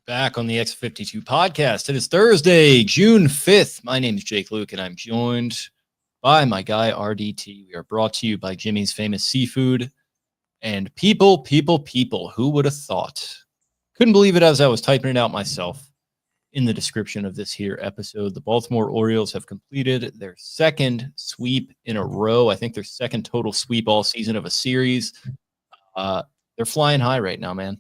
Back on the X52 podcast. It is Thursday, June 5th. My name is Jake Louque, and I'm joined by my guy, Arditti. We are brought to you by Jimmy's Famous Seafood. And people, who would have thought? Couldn't believe it as I was typing it out myself in the description of this here episode. The Baltimore Orioles have completed their second sweep in a row. I think their second total sweep all season of a series. They're flying high right now, man.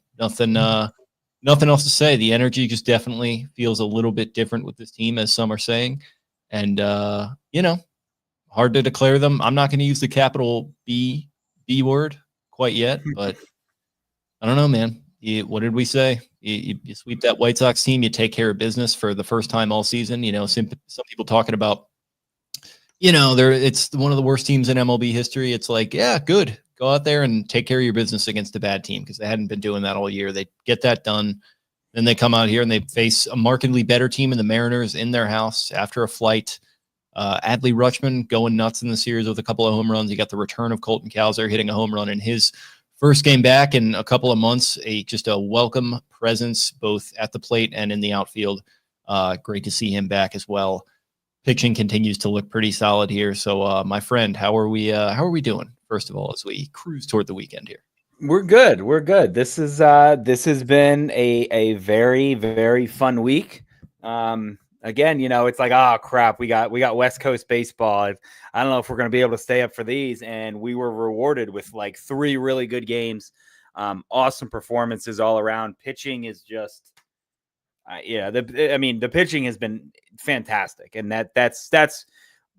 Nothing else to say. The energy just definitely feels a little bit different with this team, as some are saying. And, hard to declare them. I'm not going to use the capital B word quite yet, but I don't know, man. What did we say? You sweep that White Sox team, you take care of business for the first time all season. Some people talking about, it's one of the worst teams in MLB history. It's like, yeah, good. Go out there and take care of your business against a bad team, because they hadn't been doing that all year. They get that done. Then they come out here and they face a markedly better team in the Mariners in their house after a flight. Adley Rutschman going nuts in the series with a couple of home runs. You got the return of Colton Cowser hitting a home run in his first game back in a couple of months. Just a welcome presence both at the plate and in the outfield. Great to see him back as well. Pitching continues to look pretty solid here. So, my friend, how are we doing? First of all, as we cruise toward the weekend here. We're good. This has been a very, very fun week. Again, it's like, oh crap, we got West Coast baseball. I don't know if we're going to be able to stay up for these. And we were rewarded with like 3 really good games. Awesome performances all around. Pitching is just, the pitching has been fantastic, and that's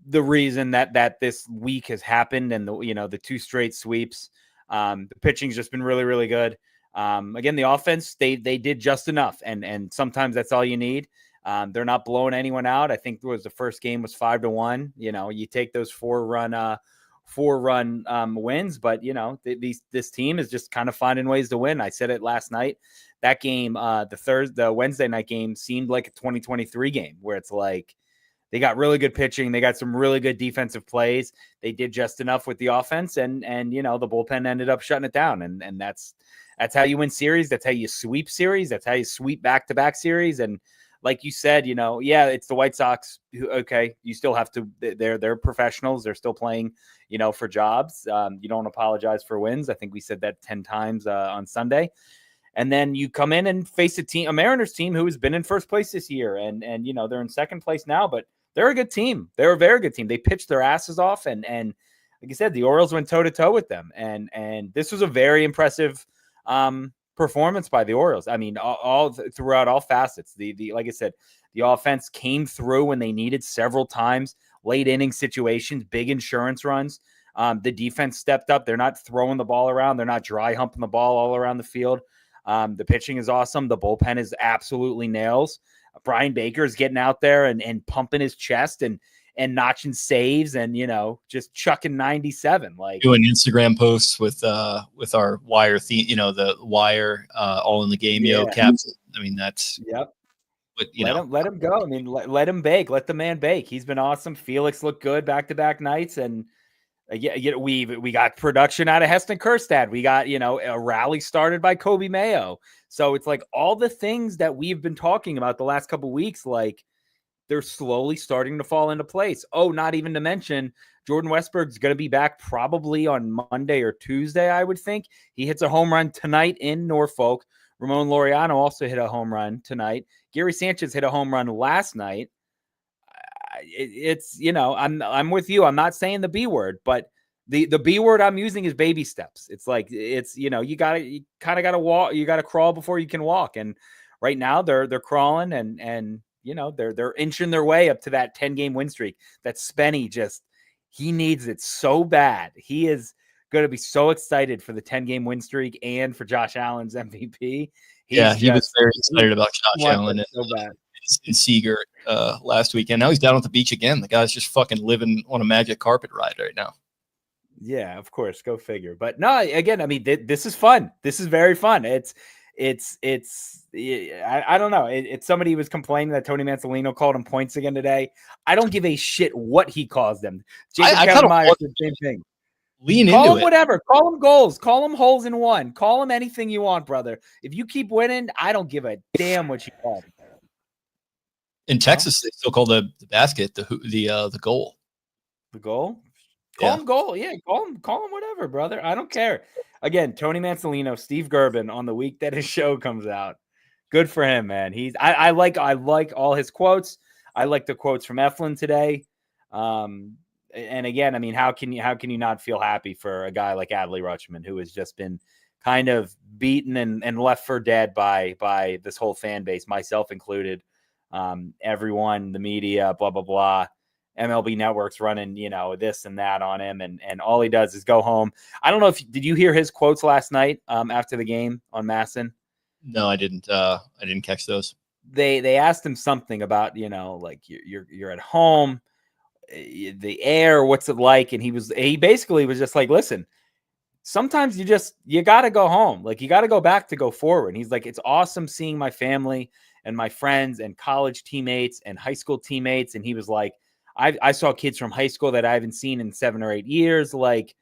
the reason that this week has happened, and the 2 straight sweeps. The pitching's just been really, really good. Again, the offense, they did just enough, and sometimes that's all you need. They're not blowing anyone out. I think the first game was 5-1. You take those 4-run wins, but this team is just kind of finding ways to win. I said it last night. That game, the Wednesday night game, seemed like a 2023 game where it's like they got really good pitching, they got some really good defensive plays, they did just enough with the offense, and the bullpen ended up shutting it down, and that's how you win series. That's how you sweep series. That's how you sweep back-to-back series. And like you said, it's the White Sox. Okay, you still have to. They're professionals. They're still playing, for jobs. You don't apologize for wins. I think we said that 10 times on Sunday. And then you come in and face a Mariners team who has been in first place this year, and they're in second place now, but they're a good team. They're a very good team. They pitched their asses off, and like I said, the Orioles went toe to toe with them, and this was a very impressive performance by the Orioles. I mean, all throughout all facets. The like I said, the offense came through when they needed several times, late inning situations, big insurance runs. The defense stepped up. They're not throwing the ball around. They're not dry humping the ball all around the field. The pitching is awesome. The bullpen is absolutely nails. Brian Baker is getting out there and pumping his chest and notching saves and, just chucking 97, like doing Instagram posts with our wire theme, the wire, all in the game, caps. I mean, that's, yep. But let him go. I mean, let him bake. Let the man bake. He's been awesome. Felix looked good back-to-back nights. And we got production out of Heston Kjerstad. We got, a rally started by Kobe Mayo. So it's like all the things that we've been talking about the last couple of weeks, like they're slowly starting to fall into place. Oh, not even to mention Jordan Westburg's going to be back probably on Monday or Tuesday, I would think. He hits a home run tonight in Norfolk. Ramon Laureano also hit a home run tonight. Gary Sanchez hit a home run last night. It's I'm with you. I'm not saying the B word, but the B word I'm using is baby steps. It's like you kind of gotta walk, you gotta crawl before you can walk. And right now they're crawling and they're inching their way up to that 10-game win streak. That Spenny he needs it so bad. He is going to be so excited for the 10-game win streak and for Josh Allen's MVP. He was very excited about Josh Allen in Seager last weekend. Now he's down at the beach again. The guy's just fucking living on a magic carpet ride right now. Yeah, of course. Go figure. But no, again, I mean, this is fun. This is very fun. I don't know. It's somebody was complaining that Tony Mansolino called him points again today. I don't give a shit what he calls them. Jacob Kevin Myers did the same thing. lean Call into them it. whatever. Call them goals. Call them holes in one. Call them anything you want, brother. If you keep winning, I don't give a damn what you call them. In Texas, they still call the basket the goal. The goal? Call them goal. Yeah, call them whatever, brother. I don't care. Again, Tony Mansolino, Steve Gerben on the week that his show comes out. Good for him, man. I like all his quotes. I like the quotes from Eflin today. And again, I mean, how can you not feel happy for a guy like Adley Rutschman, who has just been kind of beaten and left for dead by this whole fan base, myself included. Everyone, the media, blah, blah, blah. MLB Network's running, this and that on him, and all he does is go home. I don't know did you hear his quotes last night after the game on Masson? No, I didn't. I didn't catch those. They asked him something about like you're at home, the air, what's it like, and he basically was just like, listen, sometimes you got to go home, like you got to go back to go forward. And he's like, it's awesome seeing my family and my friends and college teammates and high school teammates, and he was like, I saw kids from high school that I haven't seen in 7 or 8 years. Like,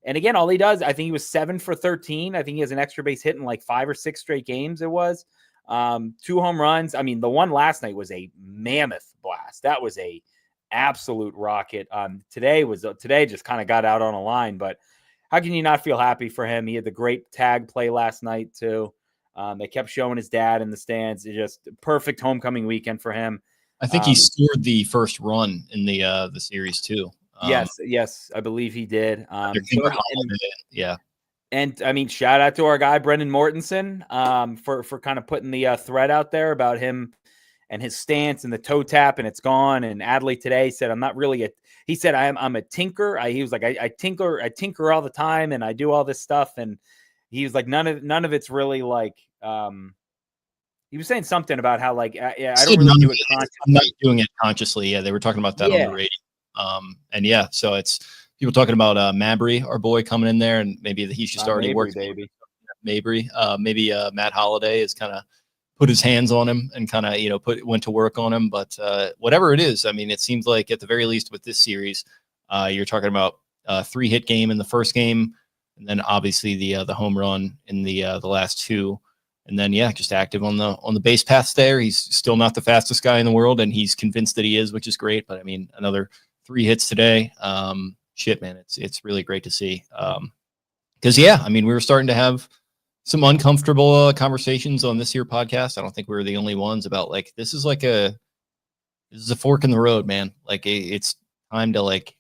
and again, all he does, I think he was 7 for 13. I think he has an extra base hit in like 5 or 6 straight games. It was 2 home runs. I mean, the one last night was a mammoth blast. That was a absolute rocket. Today just kind of got out on a line, but how can you not feel happy for him? He had the great tag play last night too. They kept showing his dad in the stands. It's just a perfect homecoming weekend for him. I think he scored the first run in the series too. Yes, I believe he did. Yeah. And I mean, shout out to our guy Brendan Mortensen for kind of putting the thread out there about him and his stance and the toe tap, and it's gone. And Adley today said, "I'm not really he said I'm a tinker." He was like, I tinker all the time, and I do all this stuff. And he was like, none of it's really like. He was saying something about how like I don't really do it consciously. I'm not doing it consciously. Yeah, they were talking about that on the radio. And yeah, so it's people talking about Mabry, our boy, coming in there, and maybe he should start already working. Baby. Mabry, maybe Matt Holliday has kind of put his hands on him and kind of went to work on him. But whatever it is, I mean, it seems like at the very least with this series, you're talking about a 3-hit game in the first game, and then obviously the home run in the last 2. And then, yeah, just active on the base paths there. He's still not the fastest guy in the world, and he's convinced that he is, which is great. But I mean, another 3 hits today. Shit, man, it's really great to see. Because yeah, I mean, we were starting to have some uncomfortable conversations on this here podcast. I don't think we were the only ones about like this is a fork in the road, man. Like it's time to like.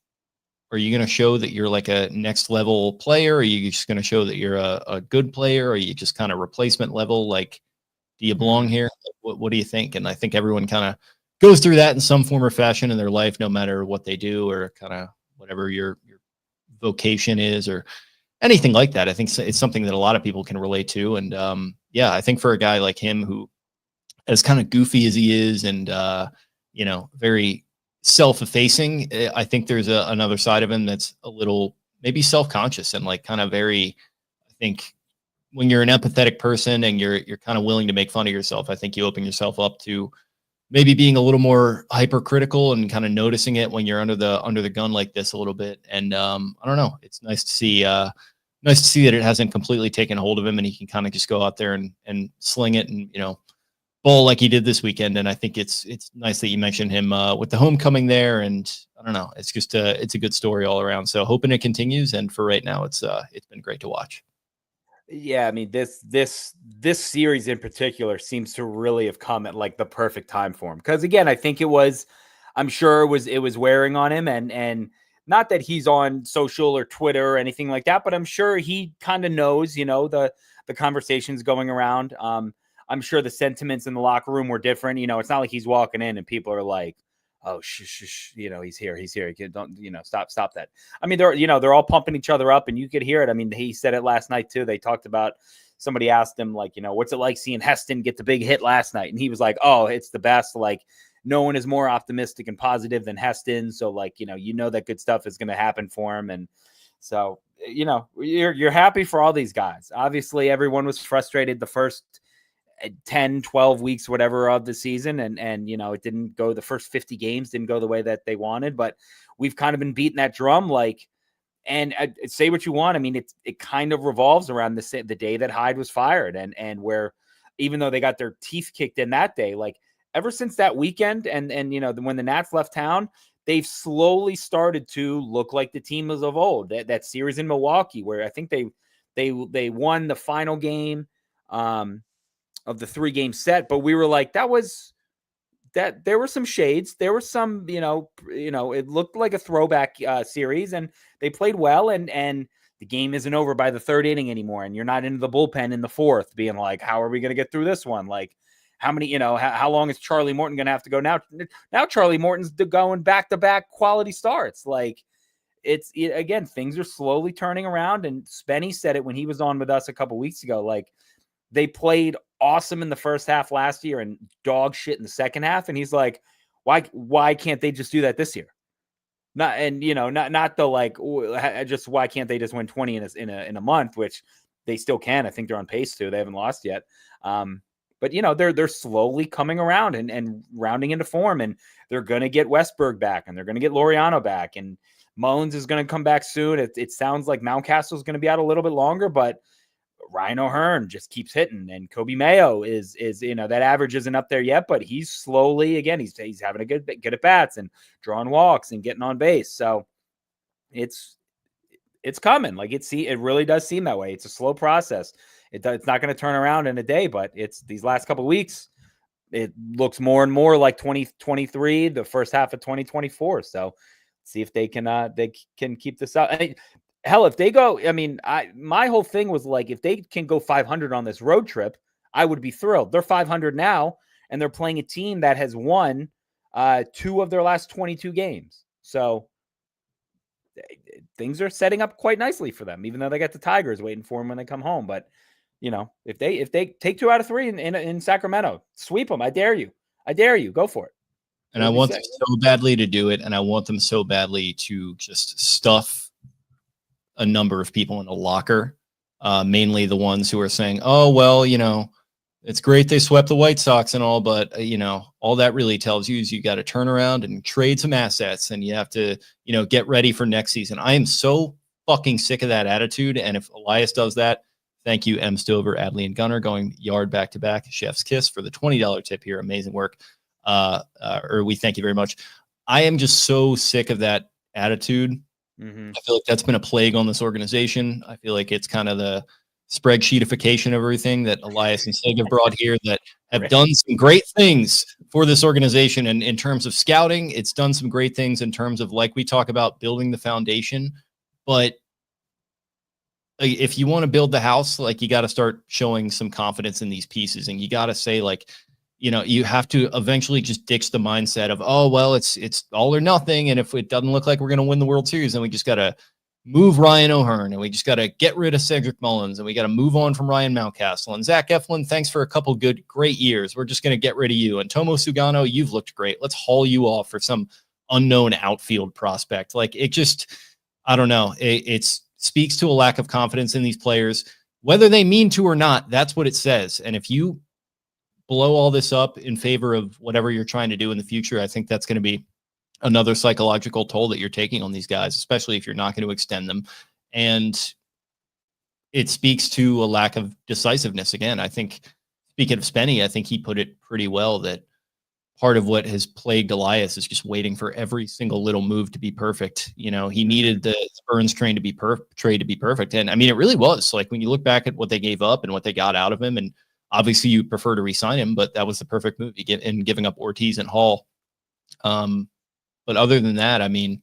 Are you going to show that you're like a next level player? Are you just going to show that you're a good player? Or are you just kind of replacement level? Like, do you belong here? What do you think? And I think everyone kind of goes through that in some form or fashion in their life, no matter what they do or kind of whatever your vocation is or anything like that. I think it's something that a lot of people can relate to. And yeah, I think for a guy like him who, as kind of goofy as he is and, very self-effacing, I think there's another side of him that's a little maybe self-conscious and like kind of very, I think when you're an empathetic person and you're kind of willing to make fun of yourself, I think you open yourself up to maybe being a little more hypercritical and kind of noticing it when you're under the gun like this a little bit. And I don't know, it's nice to see that it hasn't completely taken hold of him and he can kind of just go out there and sling it and ball like he did this weekend. And I think it's nice that you mentioned him with the homecoming there. And I don't know, it's just it's a good story all around. So hoping it continues. And for right now, it's been great to watch. Yeah, I mean this series in particular seems to really have come at like the perfect time for him. Because again, I think I'm sure it was wearing on him, and not that he's on social or Twitter or anything like that, but I'm sure he kind of knows, the conversations going around. I'm sure the sentiments in the locker room were different. It's not like he's walking in and people are like, "Oh, shh, he's here. Don't, stop that." I mean, they're all pumping each other up and you could hear it. I mean, he said it last night too. They talked about, somebody asked him like, what's it like seeing Heston get the big hit last night? And he was like, "Oh, it's the best. Like no one is more optimistic and positive than Heston. So like, that good stuff is going to happen for him." And so, you're happy for all these guys. Obviously everyone was frustrated the first 10, 12 weeks, whatever of the season. And it didn't go, the first 50 games didn't go the way that they wanted, but we've kind of been beating that drum. Like And say what you want. I mean, it kind of revolves around the day that Hyde was fired, and where even though they got their teeth kicked in that day, like ever since that weekend, and when the Nats left town, they've slowly started to look like the team of old. That series in Milwaukee, where I think they won the final game of the 3-game set, but we were like, that there were some shades. There were some, it looked like a throwback series, and they played well. And the game isn't over by the 3rd inning anymore. And you're not into the bullpen in the 4th being like, how are we going to get through this one? Like, how many, how long is Charlie Morton going to have to go now? Now Charlie Morton's going back-to-back quality starts. Like, again, things are slowly turning around. And Spenny said it when he was on with us a couple weeks ago. Like, they played awesome in the first half last year and dog shit in the second half. And he's like, why can't they just do that this year? Not the like, just why can't they just win 20 in a month, which they still can. I think they're on pace to. They haven't lost yet. But they're slowly coming around and rounding into form, and they're going to get Westberg back, and they're going to get Laureano back, and Mullins is going to come back soon. It sounds like Mountcastle is going to be out a little bit longer, but Ryan O'Hearn just keeps hitting, and Kobe Mayo is that average isn't up there yet, but he's slowly, again, he's having a good at bats and drawing walks and getting on base. So it's coming. Like it really does seem that way. It's a slow process. It's not going to turn around in a day, but it's these last couple of weeks. It looks more and more like 2023, the first half of 2024. So see if they can keep this up. Hell, if they go, I mean, my whole thing was like, if they can go 500 on this road trip, I would be thrilled. They're 500 now, and they're playing a team that has won 2 of their last 22 games. So things are setting up quite nicely for them, even though they got the Tigers waiting for them when they come home. But if they take 2 out of 3 in Sacramento, sweep them. I dare you. Go for it. And I want them so badly to do it, and I want them so badly to just stuff a number of people in a locker, mainly the ones who are saying, oh, well, it's great they swept the White Sox and all, but, all that really tells you is you got to turn around and trade some assets, and you have to, get ready for next season. I am so fucking sick of that attitude. And if Elias does that, thank you, M. Stover, Adley, and Gunner, going yard back-to-back. Chef's kiss for the $20 tip here. Amazing work. We thank you very much. I am just so sick of that attitude. Mm-hmm. I feel like that's been a plague on this organization. I feel like it's kind of the spreadsheetification of everything that Elias and Seg have brought here that have done some great things for this organization. And in terms of scouting, it's done some great things in terms of, like we talk about, building the foundation. But if you want to build the house, like, you got to start showing some confidence in these pieces. And you got to say, like, you have to eventually just ditch the mindset of, oh, well, it's all or nothing. And if it doesn't look like we're going to win the World Series, then we just got to move Ryan O'Hearn, and we just got to get rid of Cedric Mullins, and we got to move on from Ryan Mountcastle. And Zach Eflin, thanks for a couple great years. We're just going to get rid of you. And Tomo Sugano, you've looked great. Let's haul you off for some unknown outfield prospect. Like, it just, I don't know. It speaks to a lack of confidence in these players, whether they mean to or not. That's what it says. And if you blow all this up in favor of whatever you're trying to do in the future, I think that's going to be another psychological toll that you're taking on these guys, especially if you're not going to extend them. And it speaks to a lack of decisiveness. Again, I think, speaking of Spenny, I think he put it pretty well, that part of what has plagued Elias is just waiting for every single little move to be perfect. He needed the Burns trade to be perfect. And I mean, it really was. Like, when you look back at what they gave up and what they got out of him, and obviously you prefer to re-sign him, but that was the perfect move in giving up Ortiz and Hall. But other than that, I mean,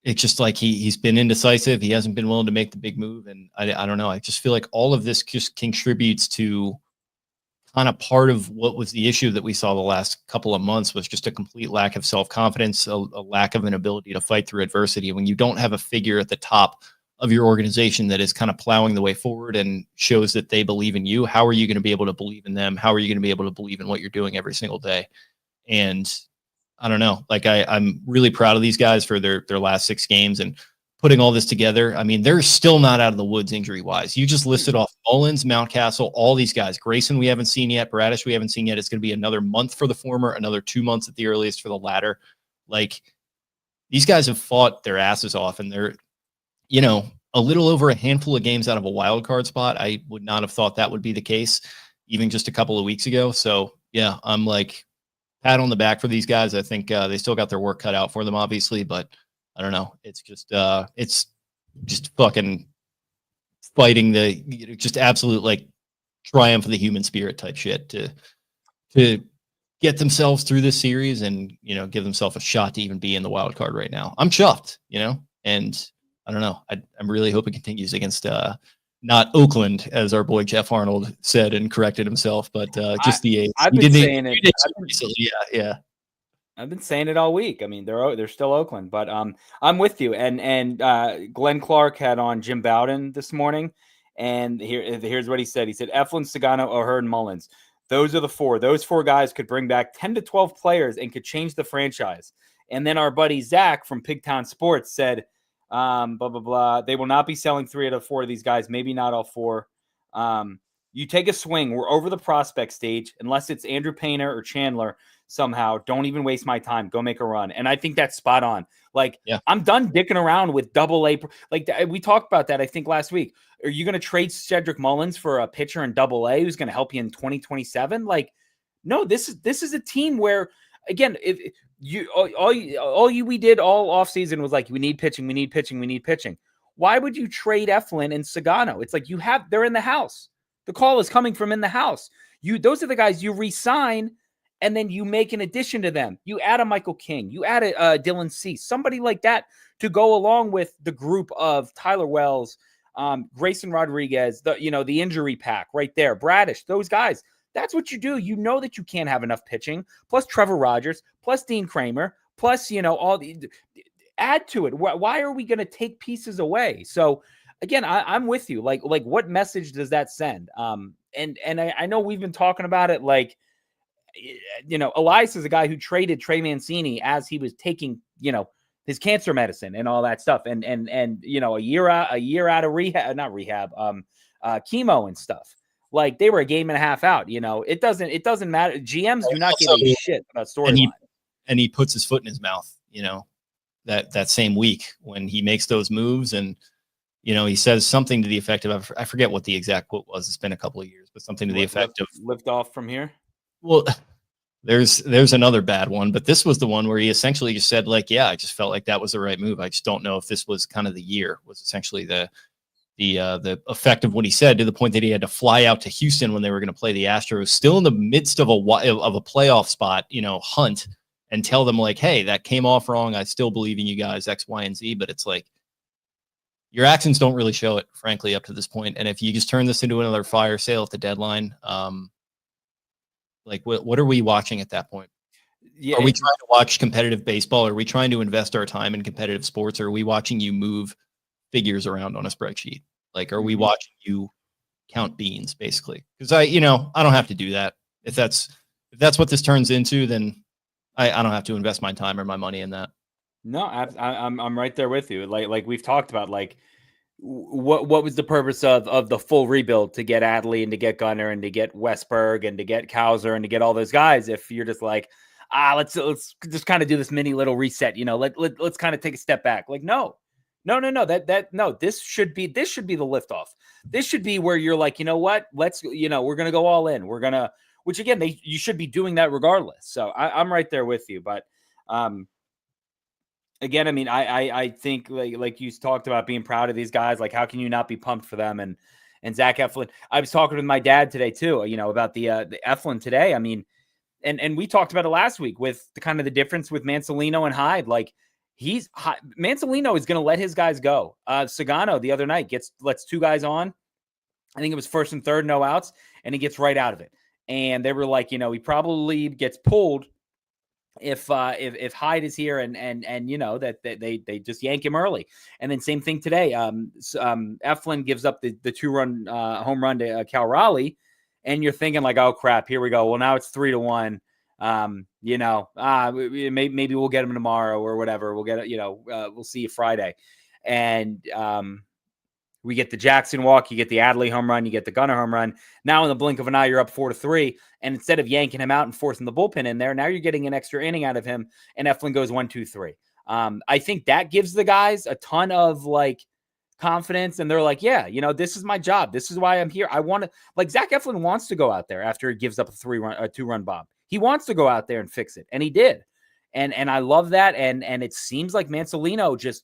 it's just like he's been indecisive. He hasn't been willing to make the big move. And I don't know. I just feel like all of this just contributes to kind of part of what was the issue that we saw the last couple of months, was just a complete lack of self-confidence, a lack of an ability to fight through adversity. When you don't have a figure at the top of your organization that is kind of plowing the way forward and shows that they believe in you, how are you going to be able to believe in them? How are you going to be able to believe in what you're doing every single day? And I don't know. Like, I'm really proud of these guys for their last 6 games and putting all this together. I mean, they're still not out of the woods injury-wise. You just listed off Mullins, Mountcastle, all these guys. Grayson we haven't seen yet. Bradish we haven't seen yet. It's going to be another month for the former, another 2 months at the earliest for the latter. Like, these guys have fought their asses off, and a little over a handful of games out of a wild card spot. I would not have thought that would be the case even just a couple of weeks ago. So yeah, I'm like pat on the back for these guys. I think they still got their work cut out for them, obviously, but I don't know. It's just fucking fighting just absolute like triumph of the human spirit type shit to get themselves through this series and give themselves a shot to even be in the wild card right now. I'm chuffed, and I don't know. I'm really hoping it continues against not Oakland, as our boy Jeff Arnold said and corrected himself, but just the A's. I've been saying it recently. Yeah. I've been saying it all week. I mean, they're still Oakland, but I'm with you. And Glenn Clark had on Jim Bowden this morning, and here's what he said. He said Eflin, Sagano, O'Hearn, and Mullins. Those are the four. Those four guys could bring back 10 to 12 players and could change the franchise. And then our buddy Zach from Pigtown Sports said, blah, blah, blah. They will not be selling 3 out of 4 of these guys, maybe not all 4. You take a swing. We're over the prospect stage, unless it's Andrew Painter or Chandler somehow. Don't even waste my time. Go make a run. And I think that's spot on. Like, yeah. I'm done dicking around with AA. Like, we talked about that, I think, last week. Are you going to trade Cedric Mullins for a pitcher in AA who's going to help you in 2027? Like, no, this is a team where, again, if you we did all offseason was like, we need pitching, we need pitching, we need pitching. Why would you trade Eflin and Sagano? It's like they're in the house. The call is coming from in the house. Those are the guys you re-sign, and then you make an addition to them. You add a Michael King. You add a Dylan Cease, somebody like that to go along with the group of Tyler Wells, Grayson Rodriguez, the injury pack right there, Bradish, those guys. That's what you do. You know that you can't have enough pitching, plus Trevor Rogers, plus Dean Kramer, plus, all the add to it. Why are we going to take pieces away? So again, I'm with you. Like what message does that send? And I know we've been talking about it. Like, Elias is a guy who traded Trey Mancini as he was taking, his cancer medicine and all that stuff. And a year out of rehab, not rehab, chemo and stuff. Like, they were a game and a half out. It doesn't matter. GMs do not give a shit about storyline. And he puts his foot in his mouth, that same week when he makes those moves. And, he says something to the effect of, I forget what the exact quote was. It's been a couple of years, but something to the effect of lift off from here. Well, there's another bad one, but this was the one where he essentially just said, like, yeah, I just felt like that was the right move. I just don't know if this was kind of the year, was essentially the effect of what he said, to the point that he had to fly out to Houston when they were going to play the Astros, still in the midst of a playoff spot, hunt, and tell them, like, hey, that came off wrong. I still believe in you guys, X, Y, and Z. But it's like, your actions don't really show it, frankly, up to this point. And if you just turn this into another fire sale at the deadline, like, what are we watching at that point? Yeah, are we trying to watch competitive baseball? Are we trying to invest our time in competitive sports? Or are we watching you move figures around on a spreadsheet? Like, are we watching you count beans, basically? Because I don't have to do that. If that's what this turns into, then I don't have to invest my time or my money in that. No, I'm right there with you. Like we've talked about, like, what was the purpose of the full rebuild, to get Adley and to get Gunnar and to get Westberg and to get Cowser and to get all those guys, if you're just like, let's just kind of do this mini little reset, let's kind of take a step back. Like, no, this should be the liftoff. This should be where you're like, what, let's, we're gonna go all in. We're gonna, which again, you should be doing that regardless. So I'm right there with you. But again, I mean, I think like you talked about being proud of these guys. Like, how can you not be pumped for them? And Zach Eflin, I was talking with my dad today too, about the Eflin today. I mean, and we talked about it last week with the kind of the difference with Mansolino and Hyde. Like, Mansolino is going to let his guys go. Sagano the other night lets 2 guys on. I think it was first and third, no outs, and he gets right out of it. And they were like, he probably gets pulled if Hyde is here and that they just yank him early. And then same thing today. Eflin gives up the 2-run home run to Cal Raleigh, and you're thinking like, oh crap, here we go. Well, now it's 3-1. Maybe we'll get him tomorrow or whatever. We'll get it. We'll see you Friday, and we get the Jackson walk, you get the Adley home run, you get the Gunnar home run. Now in the blink of an eye, you're up 4-3. And instead of yanking him out and forcing the bullpen in there, now you're getting an extra inning out of him, and Eflin goes 1-2-3. I think that gives the guys a ton of, like, confidence. And they're like, yeah, this is my job. This is why I'm here. I want to, like, Zach Eflin wants to go out there after he gives up a 2-run bomb. He wants to go out there and fix it. And he did. And I love that. And it seems like Mansolino just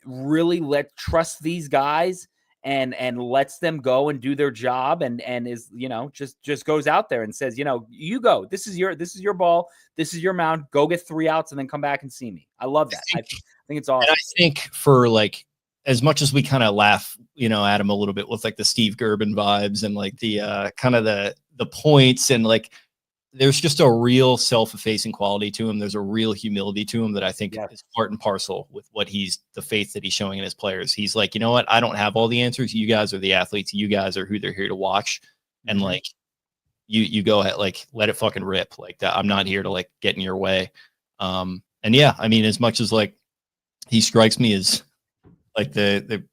really trust these guys and lets them go and do their job and is, just goes out there and says, you go, this is your ball. This is your mound. Go get 3 outs and then come back and see me. I love that. I think it's awesome. And I think for like, as much as we kind of laugh, at him a little bit with like the Steve Gerben vibes and like the kind of the points and like, there's just a real self-effacing quality to him. There's a real humility to him that I think is part and parcel with what the faith that he's showing in his players. He's like, you know what? I don't have all the answers. You guys are the athletes. You guys are who they're here to watch. And like, you go ahead, like, let it fucking rip like that. I'm not here to like get in your way. And yeah, I mean, as much as like, he strikes me as like the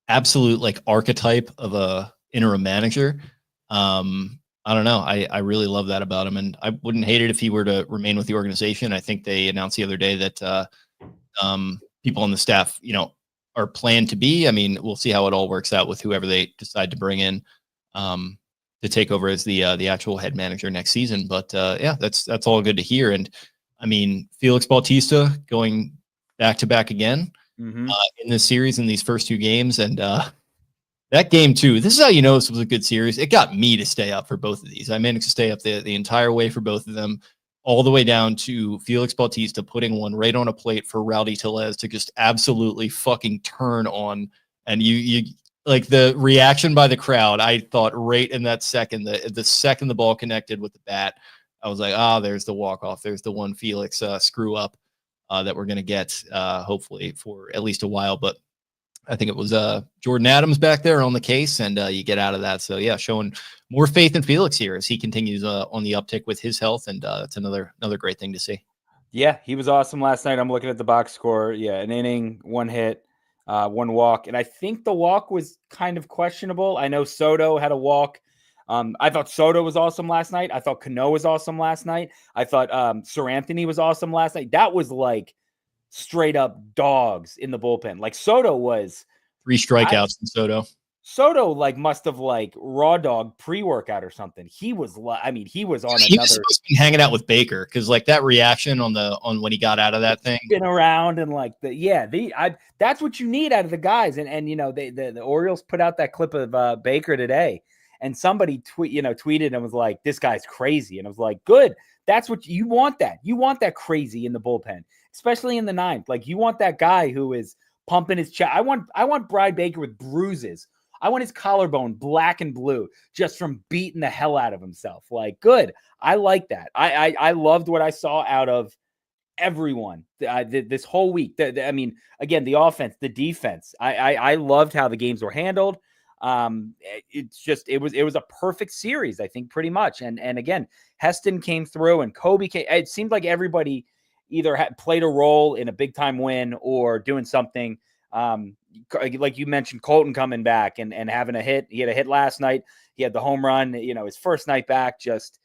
absolute like archetype of a interim manager. I don't know. I really love that about him, and I wouldn't hate it if he were to remain with the organization. I think they announced the other day that people on the staff, are planned to be. I mean, we'll see how it all works out with whoever they decide to bring in to take over as the actual head manager next season. But yeah, that's all good to hear. And I mean, Felix Bautista going back to back again in this series in these first 2 games, and that game too. This is how you know this was a good series. It got me to stay up for both of these. I managed to stay up the entire way for both of them, all the way down to Felix Bautista putting one right on a plate for Rowdy Tellez to just absolutely fucking turn on. And you like the reaction by the crowd. I thought right in that second, the second the ball connected with the bat, I was like, there's the walk-off. There's the one Felix screw up that we're going to get hopefully for at least a while. But I think it was Jordan Adams back there on the case, and you get out of that. So yeah, showing more faith in Felix here as he continues on the uptick with his health, and that's another great thing to see. Yeah, he was awesome last night. I'm looking at the box score. Yeah, an inning, 1 hit, 1 walk, and I think the walk was kind of questionable. I know Soto had a walk. I thought Soto was awesome last night. I thought Cano was awesome last night. I thought Sir Anthony was awesome last night. That was like straight up dogs in the bullpen. Like Soto was 3 strikeouts from Soto. Soto like must have like raw dog pre-workout or something. He was he was on he was supposed to be hanging out with Baker because like that reaction on when he got out of that thing, been around and like that's what you need out of the guys. And the Orioles put out that clip of Baker today, and somebody tweeted and was like, "This guy's crazy," and I was like, "Good." That's what you want. You want that crazy in the bullpen, especially in the 9th. Like you want that guy who is pumping his chest. I want Brad Baker with bruises. I want his collarbone black and blue just from beating the hell out of himself. Like, good. I like that. I loved what I saw out of everyone this whole week. I mean, again, the offense, the defense. I loved how the games were handled. It was a perfect series, I think, pretty much. And again, Heston came through and Kobe came. It seemed like everybody either had played a role in a big time win or doing something. Like you mentioned, Colton coming back and having a hit. He had a hit last night. He had the home run, his first night back. Just,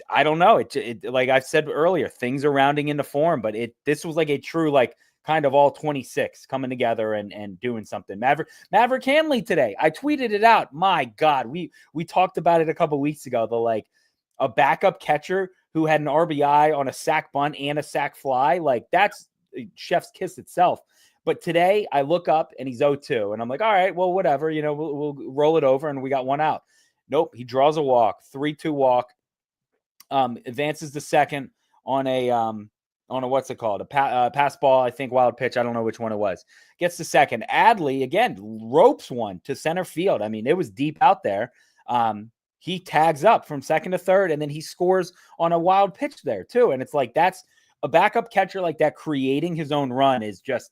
I don't know. It like I've said earlier, things are rounding into form, but this was like a true, like, kind of all 26 coming together and doing something. Maverick Hanley today. I tweeted it out. My God, we talked about it a couple weeks ago. Like a backup catcher who had an RBI on a sac bunt and a sac fly. Like that's chef's kiss itself. But today I look up and he's 0-2 and I'm like, all right, well, whatever, we'll roll it over and we got 1 out. Nope. He draws a walk, 3-2 walk, advances to second on a what's it called? A pass ball, I think, wild pitch. I don't know which one it was. Gets to second. Adley, again, ropes one to center field. I mean, it was deep out there. He tags up from second to third, and then he scores on a wild pitch there, too. And it's like, that's a backup catcher like that creating his own run is just,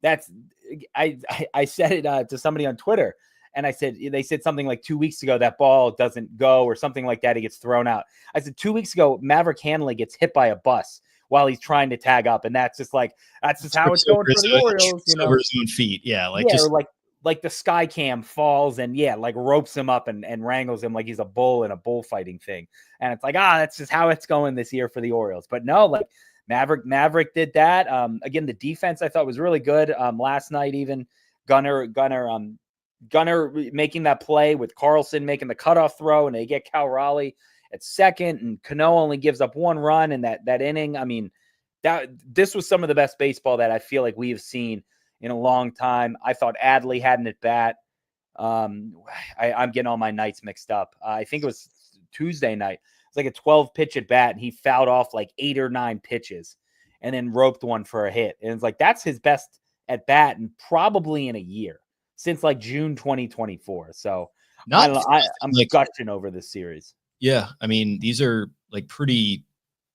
I said it to somebody on Twitter, and they said something like 2 weeks ago, that ball doesn't go or something like that. He gets thrown out. I said 2 weeks ago, Maverick Hanley gets hit by a bus while he's trying to tag up. And that's just how it's going for the Orioles. Over his own feet. Yeah. Like the sky cam falls and like ropes him up and wrangles him like he's a bull in a bullfighting thing. And it's like, that's just how it's going this year for the Orioles. But no, like Maverick did that. Again, the defense I thought was really good last night, even Gunnar making that play with Carlson making the cutoff throw, and they get Cal Raleigh at second, and Cano only gives up 1 run in that inning. I mean, this was some of the best baseball that I feel like we have seen in a long time. I thought Adley had an at bat. I'm getting all my nights mixed up. I think it was Tuesday night. It's like a 12 pitch at bat, and he fouled off like 8 or 9 pitches and then roped one for a hit. And it's like, that's his best at bat and probably in a year since like June 2024. So I'm like, gushing over this series. Yeah. I mean, these are like pretty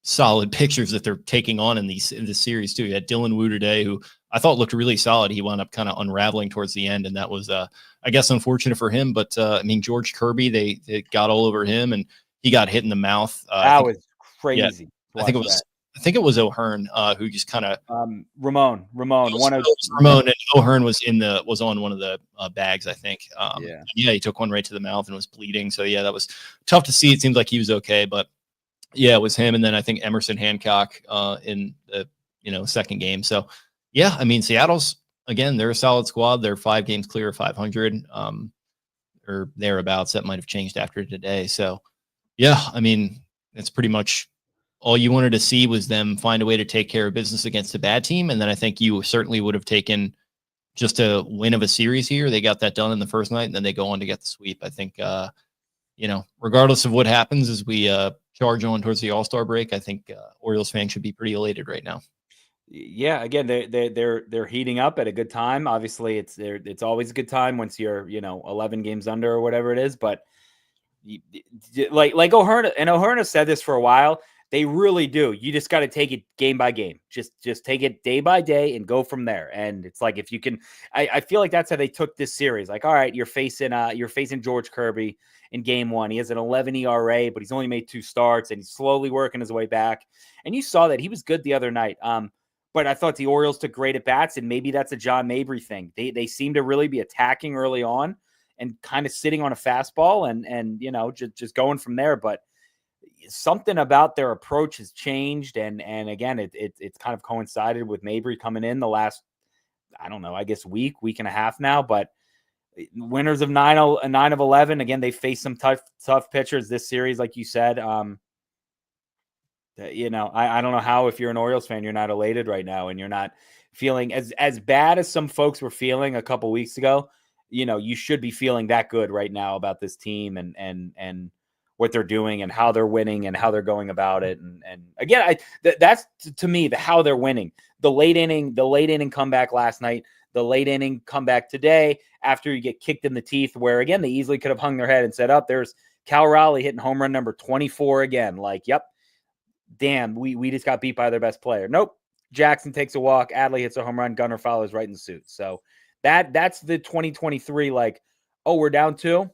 solid pictures that they're taking on in this series too. You had Dylan Wu today, who I thought looked really solid. He wound up kind of unraveling towards the end, and that was I guess unfortunate for him. But I mean, George Kirby, they got all over him, and he got hit in the mouth. That was crazy. Yeah, I think it was O'Hearn who just kind of Ramon. Ramon and O'Hearn was on one of the bags, I think. He took one right to the mouth and was bleeding. So yeah, that was tough to see. It seems like he was okay, but yeah, it was him. And then I think Emerson Hancock in the second game. So yeah, I mean, Seattle's again, they're a solid squad. They're 5 games clear of 500 or thereabouts. That might have changed after today. So yeah, I mean, it's pretty much all you wanted to see was them find a way to take care of business against a bad team. And then I think you certainly would have taken just a win of a series here. They got that done in the first night, and then they go on to get the sweep. I think, regardless of what happens as we charge on towards the All-Star break, I think Orioles fans should be pretty elated right now. Yeah, again, they're heating up at a good time. Obviously, it's always a good time once you're 11 games under or whatever it is. But like O'Hearn, and O'Hearn has said this for a while. They really do. You just got to take it game by game. Just take it day by day and go from there. And it's like, if you can, I feel like that's how they took this series. Like, all right, you're facing George Kirby in game 1. He has an 11 ERA, but he's only made 2 starts, and he's slowly working his way back. And you saw that he was good the other night. But I thought the Orioles took great at bats, and maybe that's a John Mabry thing. They seem to really be attacking early on and kind of sitting on a fastball and just going from there. But something about their approach has changed, and again, it's kind of coincided with Mabry coming in the last, I don't know, I guess week and a half now. But winners of 9 of 11. Again, they faced some tough pitchers this series, like you said. I don't know how, if you're an Orioles fan, you're not elated right now, and you're not feeling as bad as some folks were feeling a couple weeks ago. You should be feeling that good right now about this team and what they're doing and how they're winning and how they're going about it. And again, that's to me the how they're winning. The late inning comeback last night, the late inning comeback today after you get kicked in the teeth, where again they easily could have hung their head and said, "Up there's Cal Raleigh hitting home run number 24 again." Like, yep, damn, we just got beat by their best player. Nope. Jackson takes a walk, Adley hits a home run, Gunnar follows right in suit. So that's the 2023. Like, oh, we're down 2.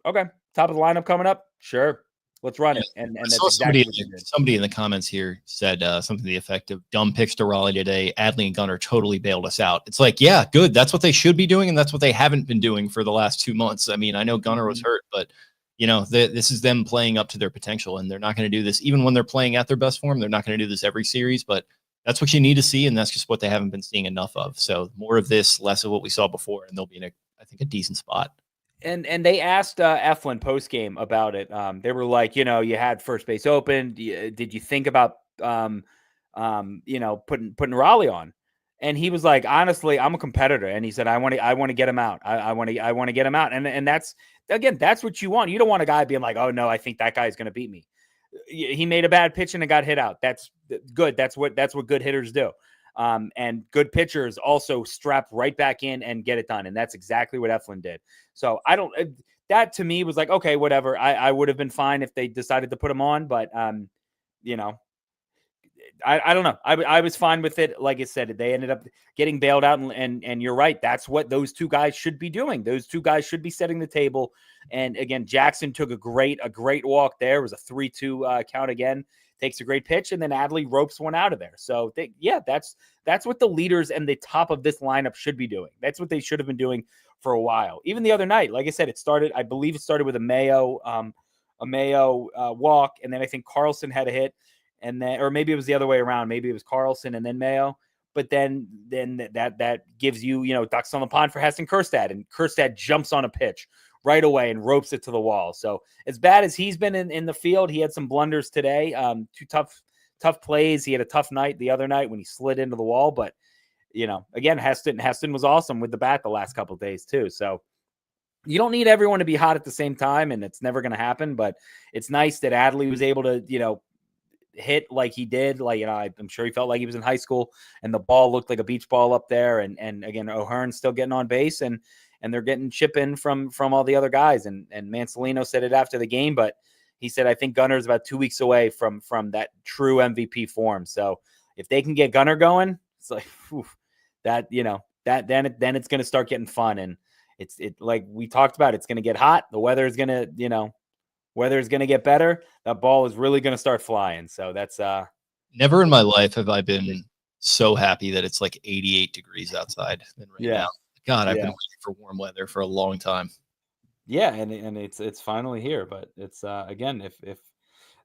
Okay, top of the lineup coming up. Sure, let's run it. And that's exactly somebody in the comments here said something to the effect of "dumb picks to Raleigh today. Adley and Gunnar totally bailed us out." It's like, yeah, good. That's what they should be doing, and that's what they haven't been doing for the last 2 months. I mean, I know Gunnar was hurt, but this is them playing up to their potential, and they're not going to do this even when they're playing at their best form. They're not going to do this every series, but that's what you need to see, and that's just what they haven't been seeing enough of. So more of this, less of what we saw before, and they'll be in I think a decent spot. And they asked Eflin post game about it. They were like, you had first base open. Did you think about putting Raleigh on? And he was like, honestly, I'm a competitor. And he said, I want to get him out. I want to get him out. And that's, again, that's what you want. You don't want a guy being like, oh no, I think that guy's going to beat me. He made a bad pitch and it got hit out. That's good. That's what good hitters do. And good pitchers also strap right back in and get it done. And that's exactly what Eflin did. So that to me was like, okay, whatever. I would have been fine if they decided to put him on, but I don't know. I was fine with it. Like I said, they ended up getting bailed out, and you're right. That's what those 2 guys should be doing. Those 2 guys should be setting the table. And again, Jackson took a great walk there. It was a 3-2 count again. Takes a great pitch, and then Adley ropes one out of there. So that's what the leaders and the top of this lineup should be doing. That's what they should have been doing for a while. Even the other night, like I said, I believe it started with a Mayo walk, and then I think Carlson had a hit, and then, or maybe it was the other way around. Maybe it was Carlson and then Mayo. but then that gives you, ducks on the pond for Heston Kjerstad, and Kjerstad jumps on a pitch right away and ropes it to the wall. So as bad as he's been in the field, he had some blunders today. Two tough plays. He had a tough night the other night when he slid into the wall, but again, Heston was awesome with the bat the last couple of days too. So you don't need everyone to be hot at the same time, and it's never going to happen, but it's nice that Adley was able to, hit like he did. Like, I'm sure he felt like he was in high school, and the ball looked like a beach ball up there. And again, O'Hearn's still getting on base, and they're getting chip in from all the other guys. And Mansolino said it after the game, but he said, I think Gunner's about 2 weeks away from that true MVP form. So if they can get Gunner going, it's like, then it's going to start getting fun. And it's like we talked about, it's going to get hot. The weather is going to, weather is going to get better. That ball is really going to start flying. So that's never in my life have I been so happy that it's like 88 degrees outside than right now. God, I've been waiting for warm weather for a long time. Yeah, and it's finally here. But it's again, if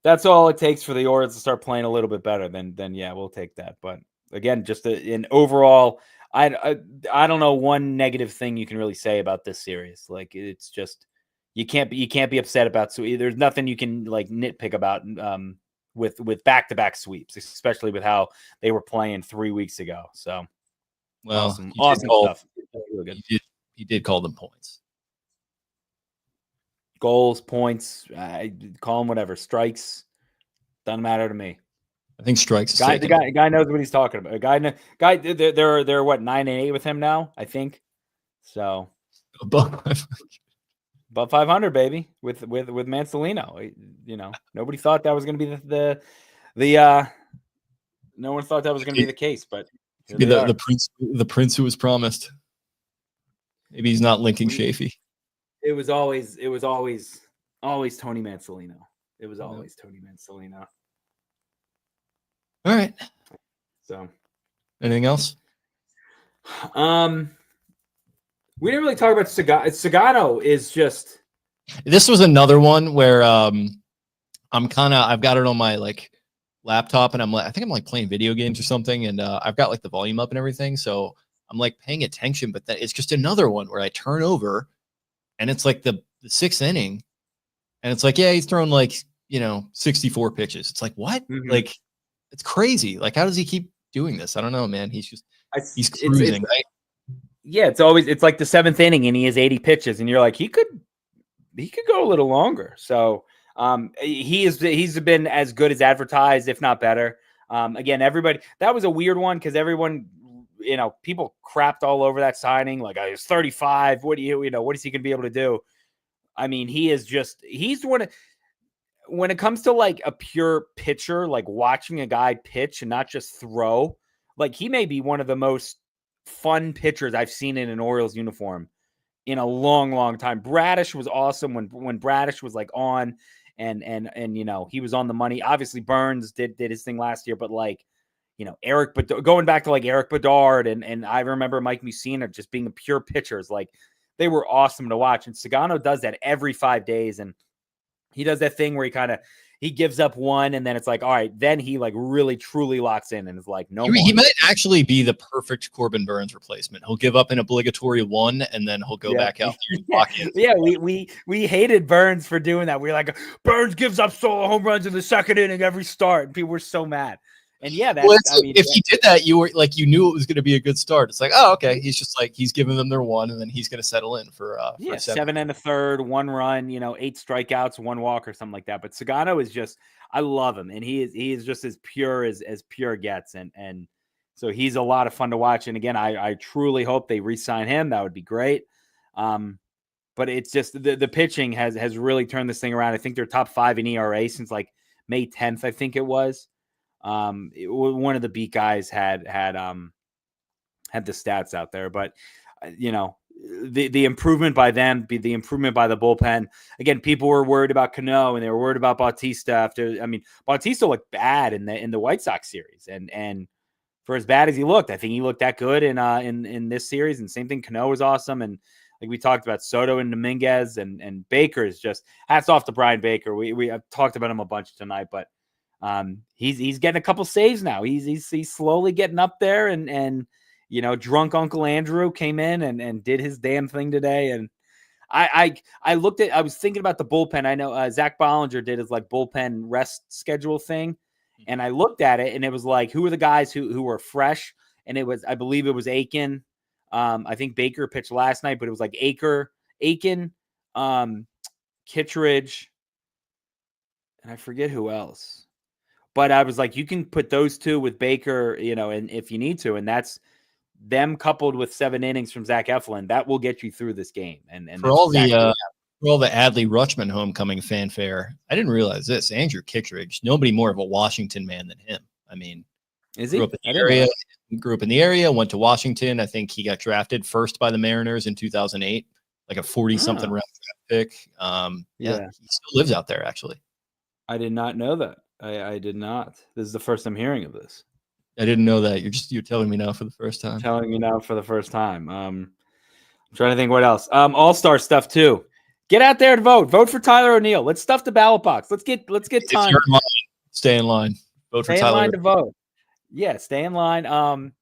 that's all it takes for the Orioles to start playing a little bit better, then yeah, we'll take that. But again, just an overall, I don't know one negative thing you can really say about this series. Like, it's just you can't be upset about. So there's nothing you can like nitpick about with back-to-back sweeps, especially with how they were playing 3 weeks ago. So awesome stuff. Really good. He did call them points. Goals, points, call them whatever. Strikes, doesn't matter to me. I think strikes. The guy knows what he's talking about. Guy, they're what 9-8 with him now, I think. So above 500, baby, with Mansolino. Nobody thought that was going to be no one thought that was going to be the case, but the prince who was promised. Maybe he's not linking Chafee. It was always Tony Mansolino. It was always Tony Mansolino. All right. So, anything else? We didn't really talk about Sagano. Is just. This was another one where I've got it on my like laptop, and I think I'm playing video games or something, and I've got like the volume up and everything, so I'm like paying attention. But then it's just another one where I turn over, and it's like the 6th inning, and it's like, yeah, he's thrown like 64 pitches. It's like, what? Mm-hmm. Like, it's crazy. Like, how does he keep doing this? I don't know, man. He's cruising, right? Yeah, it's like the 7th inning, and he has 80 pitches, and you're like, he could go a little longer. So he's been as good as advertised, if not better. Again, everybody, that was a weird one because everyone, people crapped all over that signing. Like, I was 35. What is he going to be able to do? I mean, he's one of, when it comes to like a pure pitcher, like watching a guy pitch and not just throw, like he may be one of the most fun pitchers I've seen in an Orioles uniform in a long, long time. Bradish was awesome when Bradish was like on and he was on the money. Obviously Burns did his thing last year, but like, but going back to like Eric Bedard and I remember Mike Mussina just being a pure pitchers, like they were awesome to watch. And Sagano does that every 5 days. And he does that thing where he gives up one, and then it's like, all right, then he like really truly locks in and is like, no more. He might actually be the perfect Corbin Burns replacement. He'll give up an obligatory one, and then he'll go back out there and lock in. Yeah, we hated Burns for doing that. We were like, Burns gives up solo home runs in the 2nd inning every start, and people were so mad. And yeah, if he did that, you knew it was going to be a good start. It's like, oh, okay, he's just like he's giving them their one, and then he's going to settle in for 7 1/3, 1 run, 8 strikeouts, 1 walk, or something like that. But Sagano is just, I love him, and he is just as pure as pure gets, and so he's a lot of fun to watch. And again, I truly hope they re-sign him. That would be great. But it's just the pitching has really turned this thing around. I think they're top 5 in ERA since like May 10th, I think it was. One of the beat guys had the stats out there, but the improvement by them, the improvement by the bullpen. Again, people were worried about Cano and they were worried about Bautista Bautista looked bad in the White Sox series, and for as bad as he looked, I think he looked that good in this series. And same thing, Cano was awesome, and like we talked about Soto and Dominguez and Baker is just hats off to Brian Baker. I've talked about him a bunch tonight, but He's getting a couple saves now. He's slowly getting up there, and drunk Uncle Andrew came in and did his damn thing today. And I was thinking about the bullpen. I know Zach Bollinger did his like bullpen rest schedule thing, and I looked at it, and it was like, who are the guys who were fresh? And I believe it was Aiken. I think Baker pitched last night, but it was like Aiken, Kittredge, and I forget who else. But I was like, you can put those two with Baker, and if you need to, and that's them coupled with 7 innings from Zach Eflin, that will get you through this game. And for all the Adley Rutschman homecoming fanfare, I didn't realize this. Andrew Kittredge, nobody more of a Washington man than him. I mean, is he? Grew up in the area, went to Washington. I think he got drafted first by the Mariners in 2008, like a 40-something round draft pick. He still lives out there, actually. I did not know that. I did not. This is the first I'm hearing of this. I didn't know that. You're telling me now for the first time. Telling me now for the first time. I'm trying to think what else. All-star stuff too. Get out there and vote. Vote for Tyler O'Neill. Let's stuff the ballot box. Let's get time. Stay in line. Vote for Tyler. Stay in line to vote. Yeah, stay in line.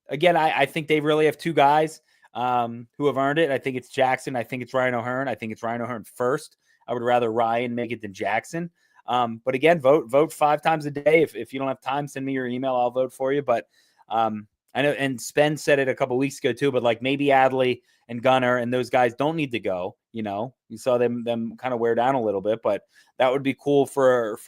Again, I think they really have 2 guys who have earned it. I think it's Jackson. I think it's Ryan O'Hearn. I think it's Ryan O'Hearn first. I would rather Ryan make it than Jackson. But again, vote 5 times a day. If you don't have time, send me your email. I'll vote for you. But I know, and Spen said it a couple weeks ago too, but like maybe Adley and Gunnar and those guys don't need to go. You saw them kind of wear down a little bit, but that would be cool for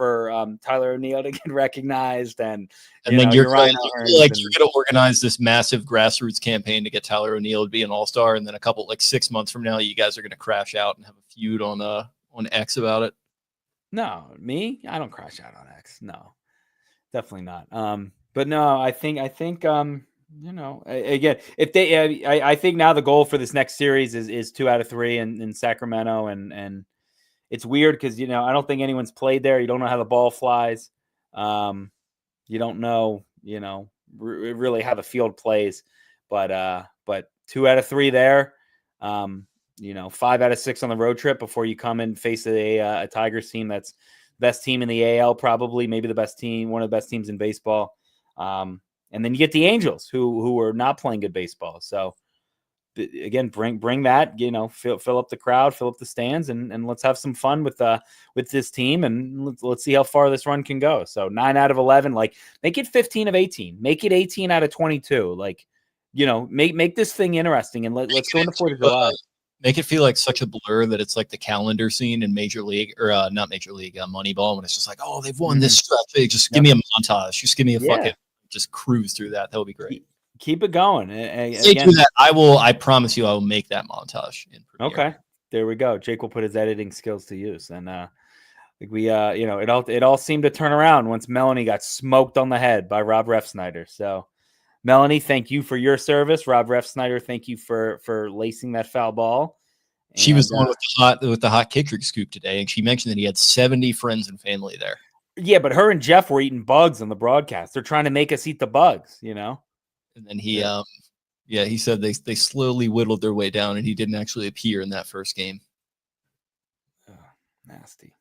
Tyler O'Neill to get recognized. And then you're going to organize this massive grassroots campaign to get Tyler O'Neill to be an all-star. And then 6 months from now, you guys are going to crash out and have a feud on X about it. No, me? I don't crash out on X. No, definitely not. But no, I think again, if they, I think now the goal for this next series is 2 out of 3 in Sacramento, and it's weird because I don't think anyone's played there. You don't know how the ball flies. You don't know, really how the field plays. But 2 out of 3 there. 5 out of 6 on the road trip before you come and face a Tigers team that's best team in the AL, probably maybe the best team, one of the best teams in baseball. And then you get the Angels who are not playing good baseball. So again, bring that, fill up the crowd, fill up the stands, and let's have some fun with this team, and let's see how far this run can go. So 9 out of 11, like make it 15 of 18, make it 18 out of 22, like make this thing interesting, and let's go into 4th of July. Make it feel like such a blur that it's like the calendar scene in Major League, or not Major League, Moneyball, when it's just like, oh, they've won this stretch. Hey, just give me a montage. Just give me a fucking, just cruise through that. That would be great. Keep it going. They do that. I promise you, I will make that montage. Okay, there we go. Jake will put his editing skills to use, and it all seemed to turn around once Melanie got smoked on the head by Rob Refsnyder. So. Melanie, thank you for your service. Rob Refsnyder, thank you for lacing that foul ball. She was the one with the hot Kittredge scoop today, and she mentioned that he had 70 friends and family there. Yeah, but her and Jeff were eating bugs on the broadcast. They're trying to make us eat the bugs, And then he said they slowly whittled their way down, and he didn't actually appear in that first game. Oh, nasty.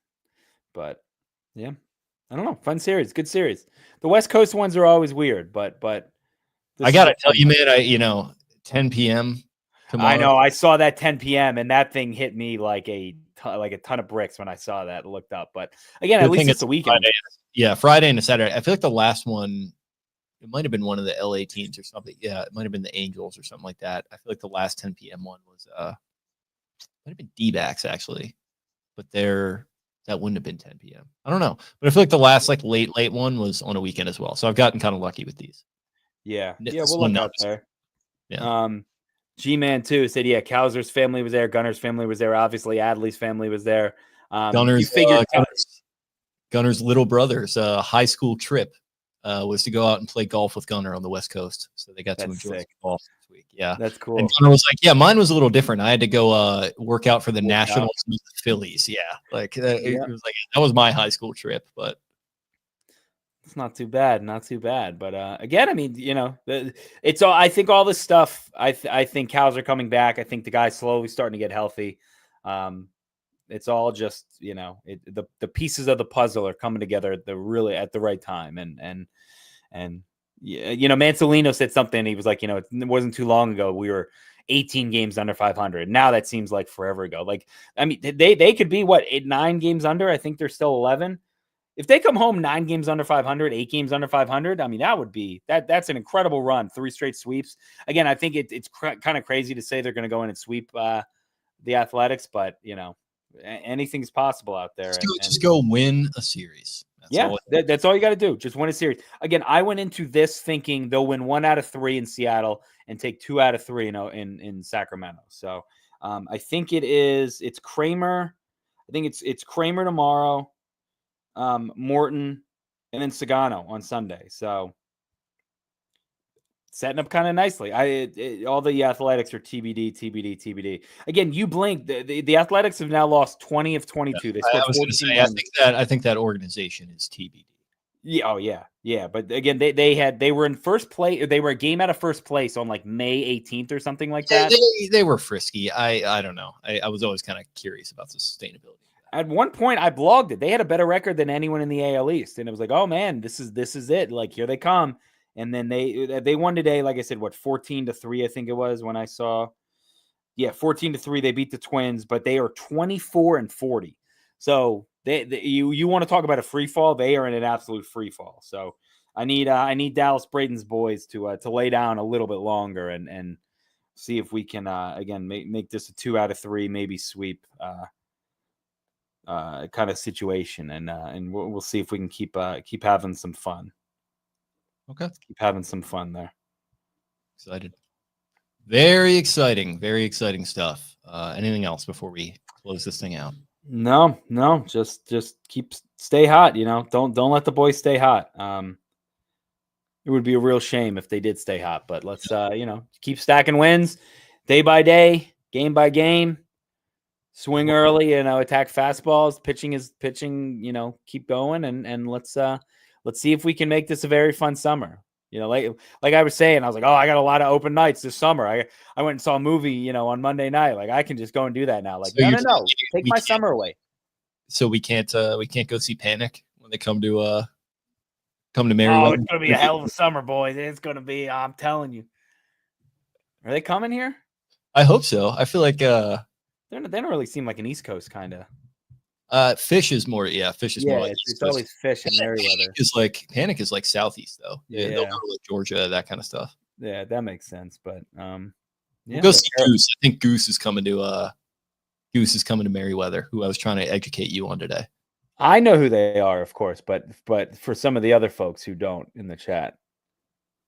But yeah, I don't know. Fun series, good series. The West Coast ones are always weird, but. I gotta tell you, man. 10 p.m. tomorrow. I know. I saw that 10 p.m. and that thing hit me like a ton of bricks when I saw that. Looked up, but again, at least it's a weekend. Friday and a Saturday. I feel like the last one, it might have been one of the LA teams or something. Yeah, it might have been the Angels or something like that. I feel like the last 10 p.m. one was might have been D-backs actually, but that wouldn't have been 10 p.m. I don't know, but I feel like the last late one was on a weekend as well. So I've gotten kind of lucky with these. Yeah, we'll look out there. Yeah. G-Man too said, Cowser's family was there, Gunner's family was there, obviously Adley's family was there. Gunner's little brother's high school trip was to go out and play golf with Gunner on the West Coast, so they got to enjoy golf this week. Yeah, that's cool. And Gunner was like, "Yeah, mine was a little different. I had to go work out for the Nationals and the Phillies." Yeah, it was like that was my high school trip, but. It's not too bad, But again, I mean, it's all. I think all this stuff. I think Cowser coming back. I think the guy's slowly starting to get healthy. It's all just, the pieces of the puzzle are coming together at the right time. And Mansolino said something. He was like, it wasn't too long ago we were 18 games under 500. Now that seems like forever ago. Like, I mean, they could be 9 games under. I think they're still 11. If they come home 9 games under 500, 8 games under 500, I mean, that would be that's an incredible run. 3 straight sweeps. Again, I think it's kind of crazy to say they're going to go in and sweep the Athletics, but anything's possible out there. Just go win a series. That's all you got to do. Just win a series. Again, I went into this thinking they'll win 1 out of 3 in Seattle and take 2 out of 3, in Sacramento. So I think it's Kramer. I think it's Kramer tomorrow, Morton, and then Sagano on Sunday. So setting up kind of nicely. All the Athletics are TBD. Again, you blink. The Athletics have now lost 20 of 22. They scored 14 runs. I think that organization is TBD. Yeah. Oh yeah. But again, they were in first place. They were a game out of first place on like May 18th or something like that. They were frisky. I don't know. I was always kind of curious about the sustainability. At one point, I blogged it. They had a better record than anyone in the AL East, and it was like, oh man, this is it. Like, here they come. And then they won today, like I said, 14-3, I think it was when I saw. Yeah, 14-3. They beat the Twins, but they are 24-40. So you want to talk about a free fall? They are in an absolute free fall. So I need Dallas Braden's boys to lay down a little bit longer and see if we can again make this a 2 out of 3, maybe sweep kind of situation, and we'll see if we can keep having some fun. Okay. Keep having some fun there. Excited. Very exciting stuff. Anything else before we close this thing out? No, just stay hot, Don't let the boys stay hot. It would be a real shame if they did stay hot, but let's keep stacking wins day by day, game by game. Swing early, attack fastballs. Pitching, keep going and let's see if we can make this a very fun summer. Like I was saying, I was like, oh, I got a lot of open nights this summer. I went and saw a movie, on Monday night. Like, I can just go and do that now. Like, so no, take my summer away. So we can't go see Panic when they come to Merriweather. Oh, it's gonna be a hell of a summer, boys. It's gonna be. I'm telling you. Are they coming here? I hope so. I feel like they don't really seem like an East Coast kind of. Fish is more. Yeah, Fish is more like East it's Coast. always Fish in Merriweather. Panic is like Southeast though. Yeah, they'll go to like Georgia, that kind of stuff. Yeah, that makes sense. But we'll go see Goose. I think Goose is coming to Merriweather, who I was trying to educate you on today. I know who they are, of course, but for some of the other folks who don't in the chat,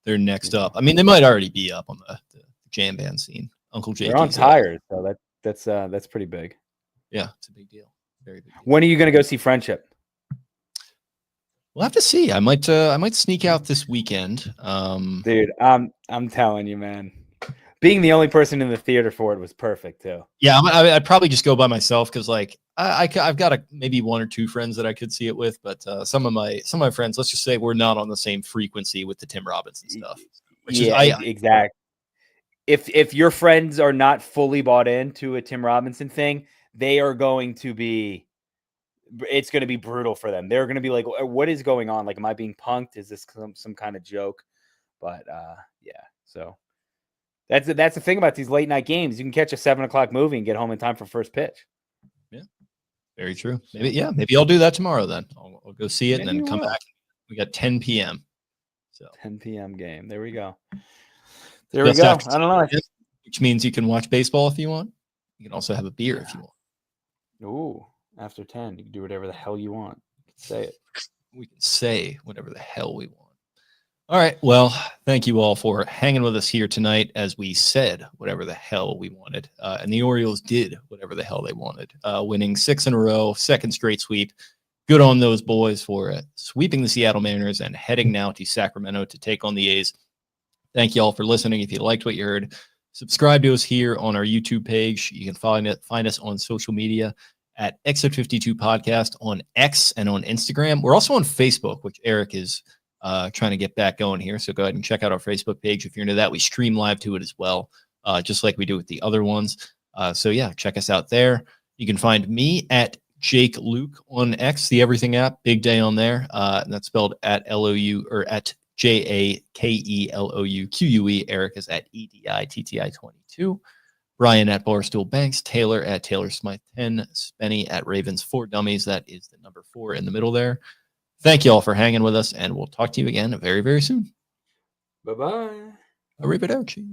they're next up. I mean, they might already be up on the jam band scene. Uncle Jake. They're on tires, so that's pretty big. Yeah, it's a big deal. Very big deal. When are you going to go see Friendship? We'll have to see. I might sneak out this weekend. Dude, I'm telling you, man. Being the only person in the theater for it was perfect too. Yeah, I'd probably just go by myself because like I've got maybe 1 or 2 friends that I could see it with, but some of my friends, let's just say we're not on the same frequency with the Tim Robinson stuff. Exactly. If your friends are not fully bought into a Tim Robinson thing, they are going to be. It's going to be brutal for them. They're going to be like, "What is going on? Like, am I being punked? Is this some kind of joke?" But yeah. So that's the thing about these late night games. You can catch a 7:00 movie and get home in time for first pitch. Yeah, very true. Maybe I'll do that tomorrow. Then I'll go see it and then come back. We got 10 p.m. So 10 p.m. game. There we go. There we go. I don't know. Which means you can watch baseball if you want. You can also have a beer if you want. Ooh, after 10, you can do whatever the hell you want. Say it. We can say whatever the hell we want. All right. Well, thank you all for hanging with us here tonight as we said whatever the hell we wanted. And the Orioles did whatever the hell they wanted, winning 6 in a row, second straight sweep. Good on those boys for sweeping the Seattle Mariners and heading now to Sacramento to take on the A's. Thank you all for listening. If you liked what you heard, subscribe to us here on our YouTube page. You can find us on social media at Exit 52 Podcast on X and on Instagram. We're also on Facebook, which Eric is trying to get back going here. So go ahead and check out our Facebook page if you're into that. We stream live to it as well, just like we do with the other ones. So yeah, check us out there. You You can find me at Jake Louque on X, the everything app. Big day on there. That's spelled at LOU or at JAKELOUQUE. Eric is at EDITTI22. Brian at Barstool Banks. Taylor at Taylor Smythe 10. Spenny at Ravens 4 Dummies. That is the number 4 in the middle there. Thank you all for hanging with us, and we'll talk to you again very, very soon. Bye-bye. Arrivederci.